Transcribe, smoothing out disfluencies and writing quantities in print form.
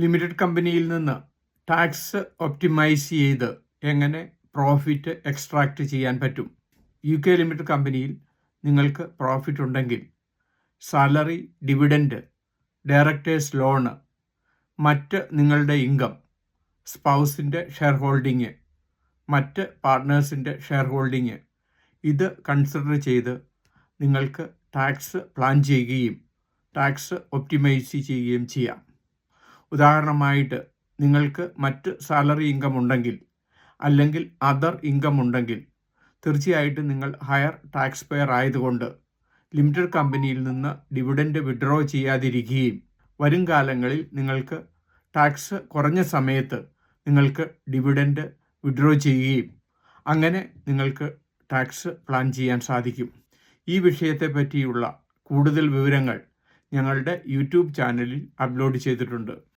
Limited കമ്പനിയിൽ നിന്ന് tax optimise ചെയ്ത് എങ്ങനെ പ്രോഫിറ്റ് എക്സ്ട്രാക്റ്റ് ചെയ്യാൻ പറ്റും. UK ലിമിറ്റഡ് കമ്പനിയിൽ നിങ്ങൾക്ക് പ്രോഫിറ്റ് ഉണ്ടെങ്കിൽ സാലറി, ഡിവിഡൻഡ്, ഡയറക്ടേഴ്സ് ലോണ്, മറ്റ് നിങ്ങളുടെ ഇൻകം, സ്പൗസിൻ്റെ ഷെയർ ഹോൾഡിങ്, മറ്റ് പാർട്ട്നേഴ്സിൻ്റെ ഷെയർ ഹോൾഡിങ്, ഇത് കൺസിഡർ ചെയ്ത് നിങ്ങൾക്ക് ടാക്സ് പ്ലാൻ ചെയ്യുകയും ടാക്സ് ഒപ്റ്റിമൈസ് ചെയ്യുകയും ചെയ്യാം. ഉദാഹരണമായിട്ട് നിങ്ങൾക്ക് മറ്റ് സാലറി ഇൻകം ഉണ്ടെങ്കിൽ അല്ലെങ്കിൽ അതർ ഇൻകം ഉണ്ടെങ്കിൽ തീർച്ചയായിട്ടും നിങ്ങൾ ഹയർ ടാക്സ് പെയർ ആയതുകൊണ്ട് ലിമിറ്റഡ് കമ്പനിയിൽ നിന്ന് ഡിവിഡൻഡ് വിഡ്രോ ചെയ്യാതിരിക്കുകയും വരും കാലങ്ങളിൽ നിങ്ങൾക്ക് ടാക്സ് കുറഞ്ഞ സമയത്ത് നിങ്ങൾക്ക് ഡിവിഡൻഡ് വിഡ്രോ ചെയ്യുകയും അങ്ങനെ നിങ്ങൾക്ക് ടാക്സ് പ്ലാൻ ചെയ്യാൻ സാധിക്കും. ഈ വിഷയത്തെ പറ്റിയുള്ള കൂടുതൽ വിവരങ്ങൾ ഞങ്ങളുടെ യൂട്യൂബ് ചാനലിൽ അപ്ലോഡ് ചെയ്തിട്ടുണ്ട്.